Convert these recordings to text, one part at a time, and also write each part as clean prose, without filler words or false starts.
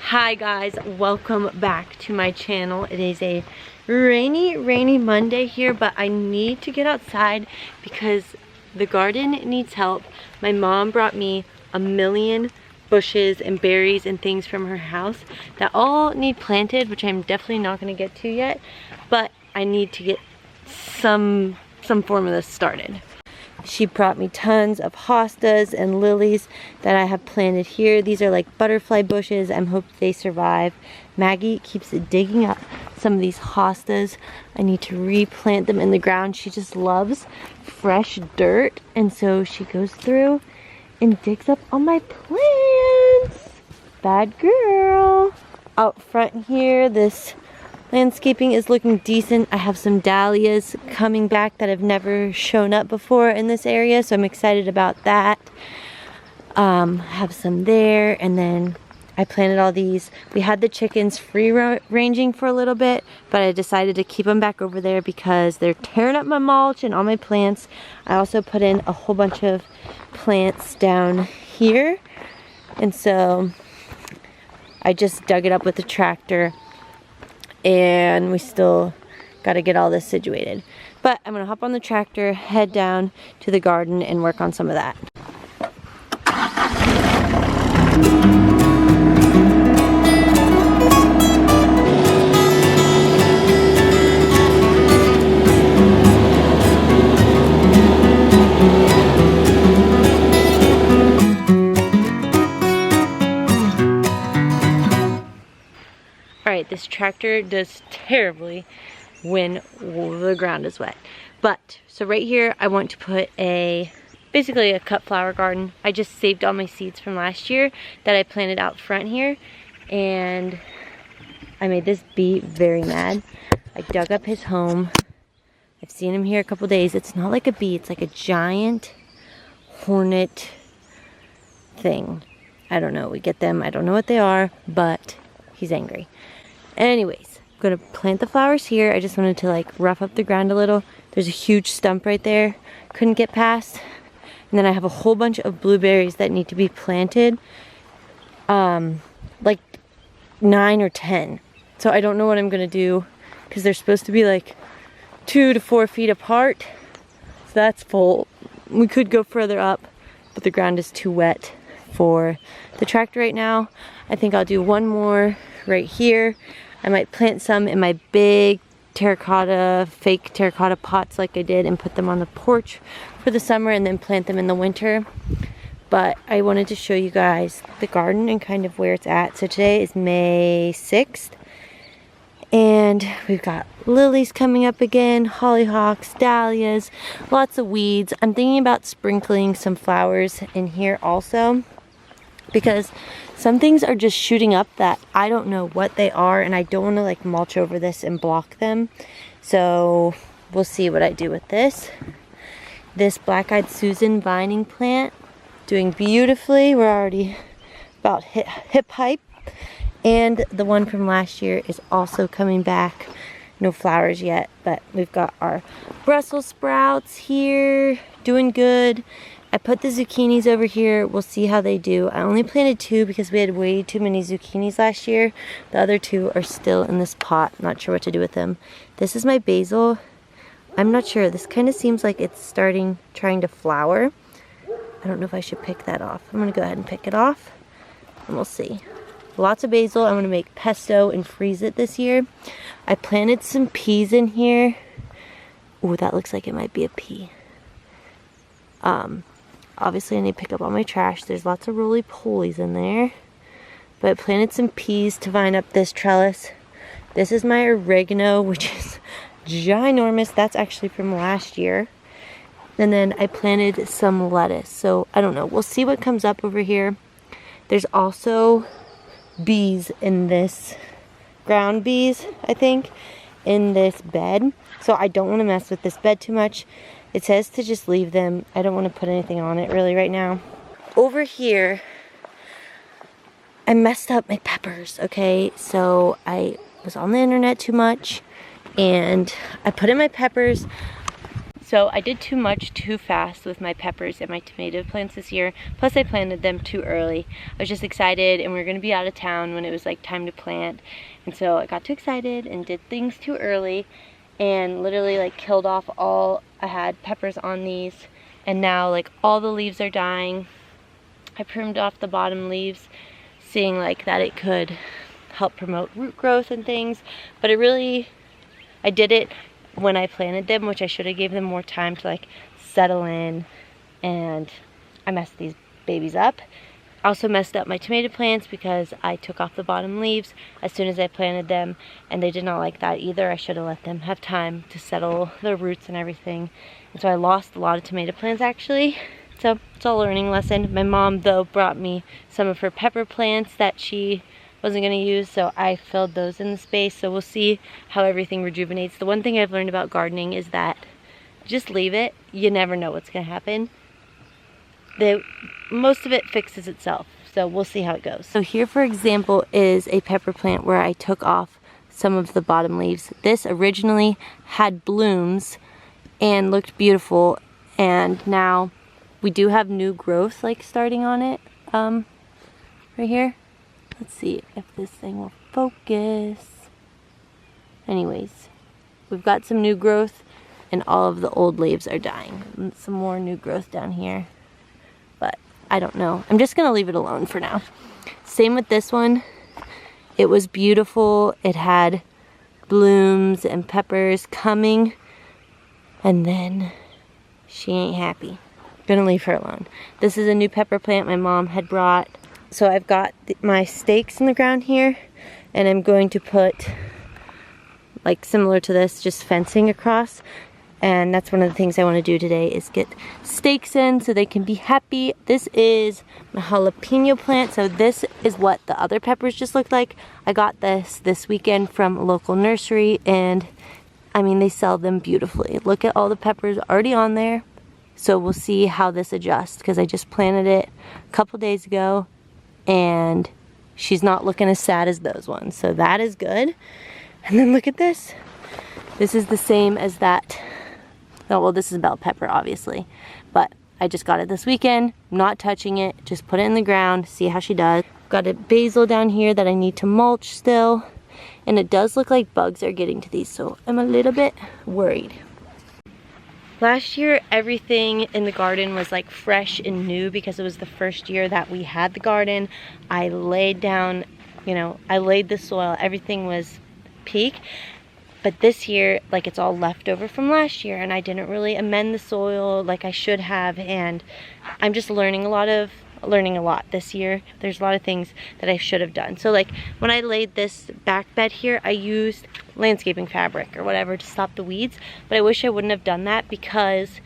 Hi guys, welcome back to my channel. It is a rainy Monday here, but I need to get outside because the garden needs help. My mom brought me a million bushes and berries and things from her house that all need planted, which I'm definitely not going to get to yet, but I need to get some form of this started. She brought me tons of hostas and lilies that I have planted here. These are like butterfly bushes. I'm hoping they survive. Maggie keeps digging up some of these hostas. I need to replant them in the ground. She just loves fresh dirt, and so she goes through and digs up all my plants. Bad girl. Out front here, this landscaping is looking decent. I have some dahlias coming back that have never shown up before in this area, so I'm excited about that. Have some there, and then I planted all these. We had the chickens free ranging for a little bit, but I decided to keep them back over there because they're tearing up my mulch and all my plants. I also put in a whole bunch of plants down here, and so I just dug it up with the tractor, and we still got to get all this situated. But I'm gonna hop on the tractor, head down to the garden, and work on some of that. Alright, this tractor does terribly when the ground is wet. But, so right here I want to put basically a cut flower garden. I just saved all my seeds from last year that I planted out front here, and I made this bee very mad. I dug up his home. I've seen him here a couple days. It's not like a bee, it's like a giant hornet thing. I don't know, we get them, I don't know what they are, but he's angry. Anyways, I'm gonna plant the flowers here. I just wanted to like rough up the ground a little. There's a huge stump right there, couldn't get past. And then I have a whole bunch of blueberries that need to be planted, like 9 or 10. So I don't know what I'm gonna do because they're supposed to be like 2 to 4 feet apart. So that's full. We could go further up, but the ground is too wet for the tractor right now. I think I'll do one more right here. I might plant some in my big fake terracotta pots like I did, and put them on the porch for the summer, and then plant them in the winter. But I wanted to show you guys the garden and kind of where it's at. So today is May 6th, and we've got lilies coming up again, hollyhocks, dahlias, lots of weeds. I'm thinking about sprinkling some flowers in here also, because some things are just shooting up that I don't know what they are, and I don't want to like mulch over this and block them. So we'll see what I do with this. This black-eyed Susan vining plant, doing beautifully. We're already about hip height. And the one from last year is also coming back. No flowers yet, but we've got our Brussels sprouts here, doing good. I put the zucchinis over here. We'll see how they do. I only planted 2 because we had way too many zucchinis last year. The other 2 are still in this pot. Not sure what to do with them. This is my basil. I'm not sure. This kind of seems like it's trying to flower. I don't know if I should pick that off. I'm going to go ahead and pick it off, and we'll see. Lots of basil. I'm going to make pesto and freeze it this year. I planted some peas in here. Ooh, that looks like it might be a pea. Obviously I need to pick up all my trash. There's lots of roly-polies in there. But I planted some peas to vine up this trellis. This is my oregano, which is ginormous. That's actually from last year. And then I planted some lettuce. So I don't know. We'll see what comes up over here. There's also bees in this, ground bees, I think, in this bed. So I don't want to mess with this bed too much. It says to just leave them. I don't want to put anything on it really right now. Over here, I messed up my peppers, okay? So I was on the internet too much, and I put in my peppers. So I did too much too fast with my peppers and my tomato plants this year. Plus I planted them too early. I was just excited and we were gonna be out of town when it was like time to plant. And so I got too excited and did things too early and literally like killed off all, I had peppers on these, and now like all the leaves are dying. I pruned off the bottom leaves, seeing like that it could help promote root growth and things, but I did it when I planted them, which I should have gave them more time to like settle in, and I messed these babies up. I also messed up my tomato plants because I took off the bottom leaves as soon as I planted them, and they did not like that either. I should have let them have time to settle their roots and everything, and so I lost a lot of tomato plants actually. So it's a learning lesson. My mom though brought me some of her pepper plants that she wasn't going to use, so I filled those in the space. So we'll see how everything rejuvenates. The one thing I've learned about gardening is that just leave it. You never know what's going to happen. Most of it fixes itself, so we'll see how it goes. So here, for example, is a pepper plant where I took off some of the bottom leaves. This originally had blooms and looked beautiful, and now we do have new growth like starting on it right here. Let's see if this thing will focus. Anyways, we've got some new growth and all of the old leaves are dying. And some more new growth down here, but I don't know. I'm just gonna leave it alone for now. Same with this one. It was beautiful. It had blooms and peppers coming, and then she ain't happy. Gonna leave her alone. This is a new pepper plant my mom had brought. So I've got my stakes in the ground here, and I'm going to put, like similar to this, just fencing across. And that's one of the things I want to do today, is get stakes in so they can be happy. This is my jalapeno plant. So this is what the other peppers just looked like. I got this weekend from a local nursery, and I mean, they sell them beautifully. Look at all the peppers already on there. So we'll see how this adjusts, because I just planted it a couple days ago, and she's not looking as sad as those ones, so that is good. And then look at this. This is the same as that. Oh, well, this is bell pepper, obviously, but I just got it this weekend. I'm not touching it, just put it in the ground, see how she does. Got a basil down here that I need to mulch still, and it does look like bugs are getting to these, so I'm a little bit worried. Last year, everything in the garden was like fresh and new because it was the first year that we had the garden. I laid down, I laid the soil, everything was peak. But this year, like, it's all leftover from last year, and I didn't really amend the soil like I should have, and I'm just learning a lot this year. There's a lot of things that I should have done. So like when I laid this back bed here, I used landscaping fabric or whatever to stop the weeds, but I wish I wouldn't have done that, because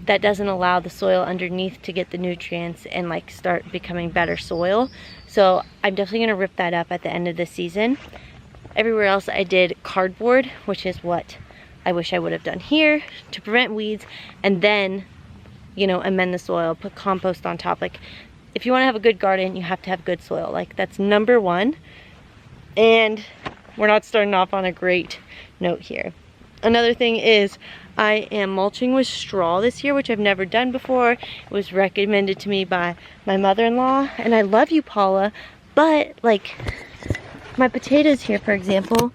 that doesn't allow the soil underneath to get the nutrients and like start becoming better soil. So I'm definitely gonna rip that up at the end of the season. Everywhere else I did cardboard, which is what I wish I would have done here to prevent weeds, and then amend the soil, put compost on top. Like, if you want to have a good garden, you have to have good soil. Like, that's number one. And we're not starting off on a great note here. Another thing is I am mulching with straw this year, which I've never done before. It was recommended to me by my mother-in-law, and I love you, Paula, but like my potatoes here, for example,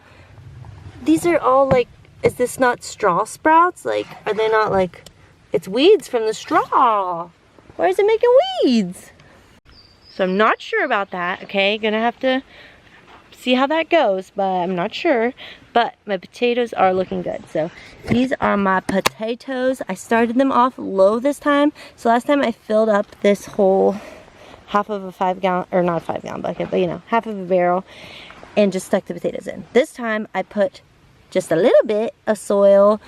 these are all like, is this not straw sprouts? Like, are they not like, it's weeds from the straw. Why is it making weeds? So I'm not sure about that, okay? Gonna have to see how that goes, but I'm not sure. But my potatoes are looking good. So these are my potatoes. I started them off low this time. So last time I filled up this whole half of a 5-gallon, or not a 5-gallon bucket, but half of a barrel, and just stuck the potatoes in. This time I put just a little bit of soil,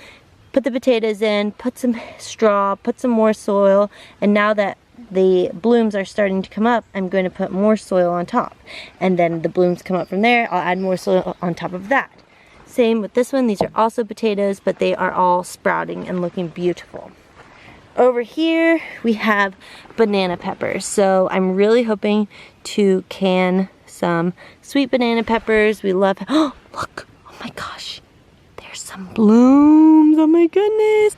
put the potatoes in, put some straw, put some more soil, and now that the blooms are starting to come up, I'm going to put more soil on top. And then the blooms come up from there, I'll add more soil on top of that. Same with this one. These are also potatoes, but they are all sprouting and looking beautiful. Over here, we have banana peppers. So I'm really hoping to can some sweet banana peppers. We love, oh, look, oh my gosh. There's some blooms, oh my goodness.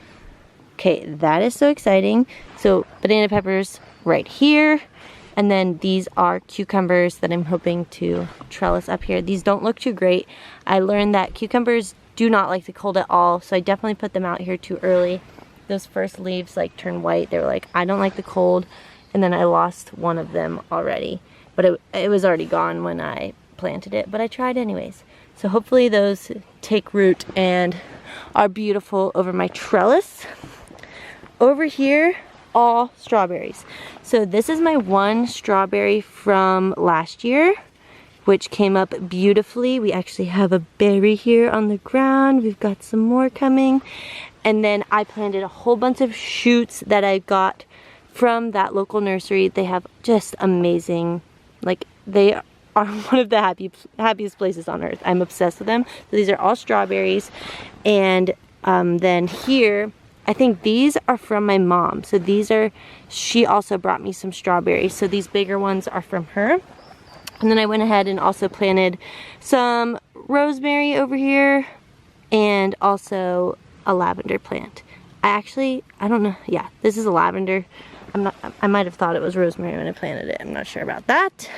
Okay, that is so exciting. So banana peppers right here. And then these are cucumbers that I'm hoping to trellis up here. These don't look too great. I learned that cucumbers do not like the cold at all, so I definitely put them out here too early. Those first leaves like turn white. They were like, I don't like the cold. And then I lost one of them already. But it was already gone when I planted it, but I tried anyways. So hopefully those take root and are beautiful over my trellis. Over here, all strawberries. So this is my one strawberry from last year, which came up beautifully. We actually have a berry here on the ground. We've got some more coming. And then I planted a whole bunch of shoots that I got from that local nursery. They have just amazing, like they are one of the happiest places on earth. I'm obsessed with them. So these are all strawberries. And then here, I think these are from my mom. So these are, she also brought me some strawberries. So these bigger ones are from her. And then I went ahead and also planted some rosemary over here and also a lavender plant. I don't know. Yeah, this is a lavender. I might have thought it was rosemary when I planted it. I'm not sure about that.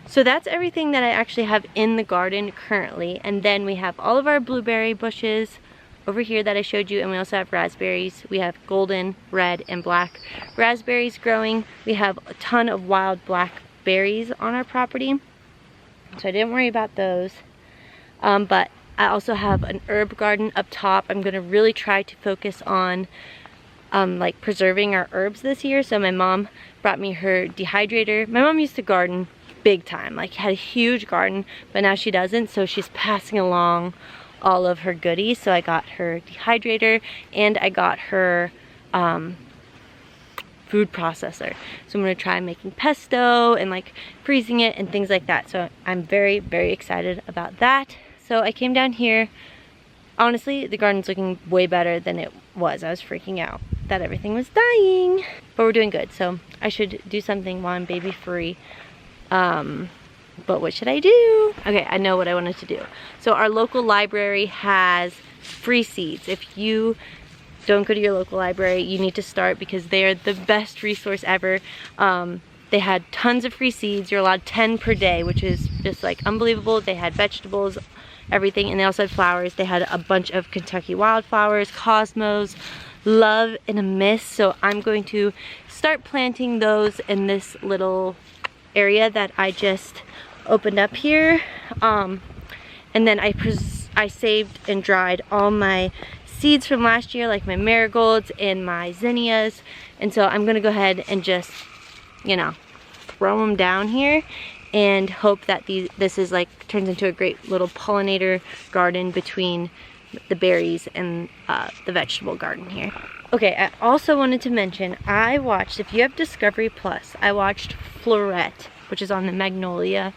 So that's everything that I actually have in the garden currently. And then we have all of our blueberry bushes over here that I showed you, and we also have raspberries. We have golden, red, and black raspberries growing. We have a ton of wild blackberries on our property, so I didn't worry about those. But I also have an herb garden up top. I'm gonna really try to focus on like preserving our herbs this year. So my mom brought me her dehydrator. My mom used to garden big time, like had a huge garden, but now she doesn't, so she's passing along all of her goodies. So I got her dehydrator and I got her food processor. So I'm gonna try making pesto and like freezing it and things like that. So I'm very, very excited about that. So I came down here. Honestly, the garden's looking way better than it was. I was freaking out that everything was dying, but we're doing good. So I should do something while I'm baby free. But what should I do? Okay, I know what I wanted to do. So our local library has free seeds. If you don't go to your local library, you need to start because they're the best resource ever. They had tons of free seeds. You're allowed 10 per day, which is just like unbelievable. They had vegetables, everything, and they also had flowers. They had a bunch of Kentucky wildflowers, cosmos, love, and a mist. So I'm going to start planting those in this little area that I just opened up here. And then I saved and dried all my seeds from last year, like my marigolds and my zinnias. And so I'm gonna go ahead and just, you know, throw them down here and hope that this is like turns into a great little pollinator garden between the berries and the vegetable garden here. Okay, I also wanted to mention, I watched, if you have Discovery Plus, I watched Floret, which is on the Magnolia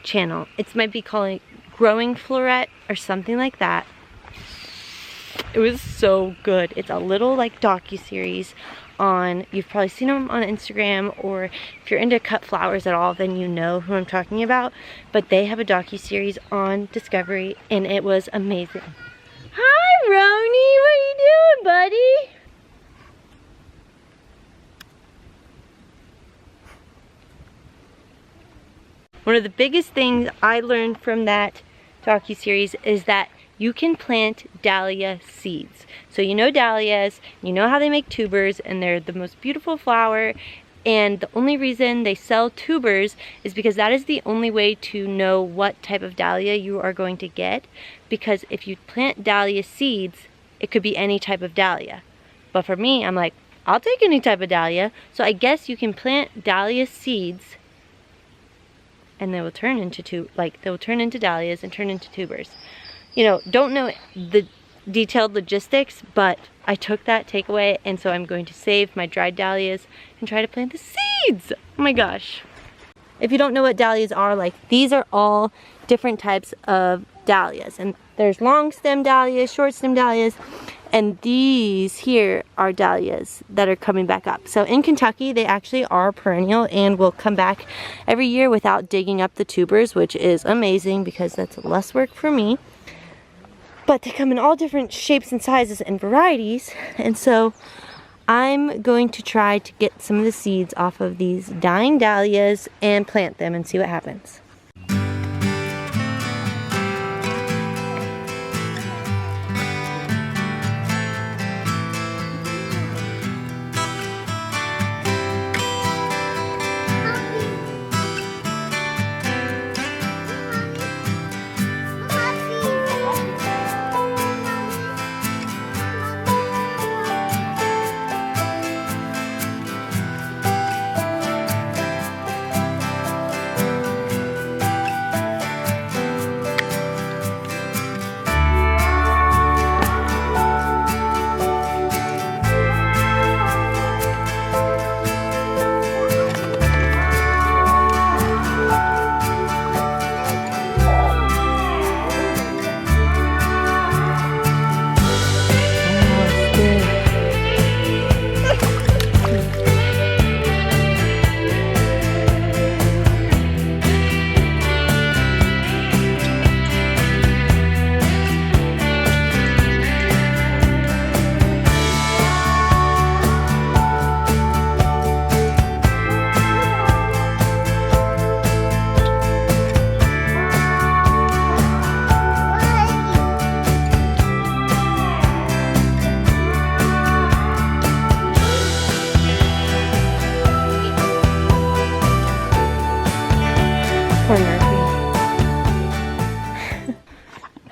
channel. It might be called Growing Floret or something like that. It was so good. It's a little like docu-series on, you've probably seen them on Instagram, or if you're into cut flowers at all, then you know who I'm talking about. But they have a docu-series on Discovery and it was amazing. Hi, Roni, what are you doing, buddy? One of the biggest things I learned from that docu-series is that you can plant dahlia seeds. So you know dahlias, you know how they make tubers, and they're the most beautiful flower. And the only reason they sell tubers is because that is the only way to know what type of dahlia you are going to get. Because if you plant dahlia seeds, it could be any type of dahlia. But for me, I'm like, I'll take any type of dahlia. So I guess you can plant dahlia seeds and they will turn into they'll turn into dahlias and turn into tubers. You know, don't know the detailed logistics, but I took that takeaway, and so I'm going to save my dried dahlias and try to plant the seeds. Oh my gosh. If you don't know what dahlias are, like, these are all different types of dahlias, and there's long stem dahlias, short stem dahlias, and these here are dahlias that are coming back up. So in Kentucky, they actually are perennial and will come back every year without digging up the tubers, which is amazing because that's less work for me. But they come in all different shapes and sizes and varieties. And so I'm going to try to get some of the seeds off of these dying dahlias and plant them and see what happens.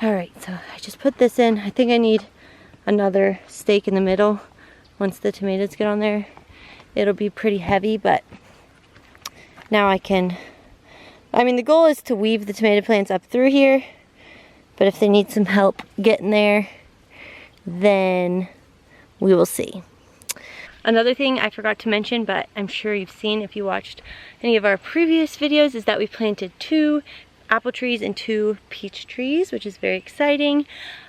Alright, so I just put this in. I think I need another stake in the middle. Once the tomatoes get on there, it'll be pretty heavy, but now I can, the goal is to weave the tomato plants up through here, but if they need some help getting there, then we will see. Another thing I forgot to mention, but I'm sure you've seen if you watched any of our previous videos, is that we planted 2 apple trees and 2 peach trees, which is very exciting.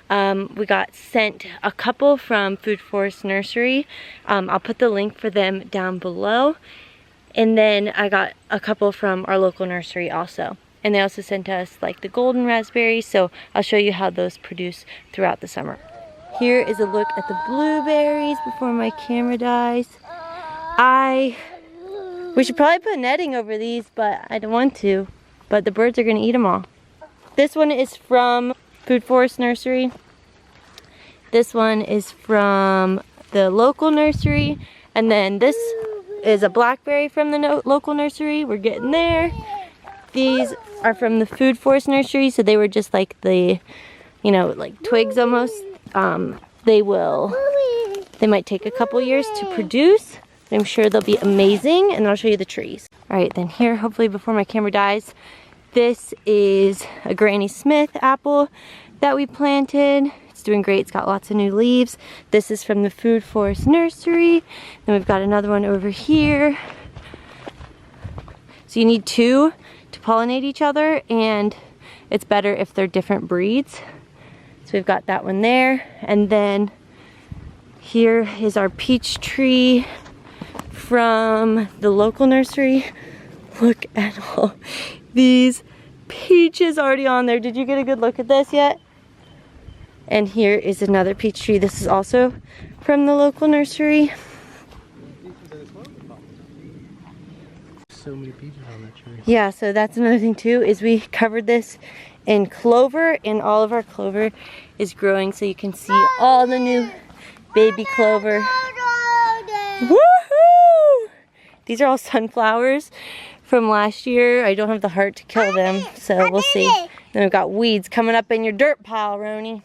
We got sent a couple from Food Forest Nursery. I'll put the link for them down below. And then I got a couple from our local nursery also. And they also sent us like the golden raspberries, so I'll show you how those produce throughout the summer. Here is a look at the blueberries before my camera dies. We should probably put netting over these, but I don't want to. But the birds are gonna eat them all. This one is from Food Forest Nursery. This one is from the local nursery. And then this is a blackberry from the local nursery. We're getting there. These are from the Food Forest Nursery, so they were just like the, like twigs almost. They might take a couple years to produce. I'm sure they'll be amazing, and I'll show you the trees. All right, then here, hopefully before my camera dies, this is a Granny Smith apple that we planted. It's doing great, it's got lots of new leaves. This is from the Food Forest Nursery. Then we've got another one over here. So you need 2 to pollinate each other, and it's better if they're different breeds. So we've got that one there. And then here is our peach tree from the local nursery. Look at all these peaches already on there. Did you get a good look at this yet? And here is another peach tree. This is also from the local nursery. So many peaches on that tree. Yeah, so that's another thing too, is we covered this in clover, and all of our clover is growing, so you can see all the new baby clover. Woohoo! These are all sunflowers from last year. I don't have the heart to kill them, so we'll see. Then we've got weeds coming up in your dirt pile, Roni.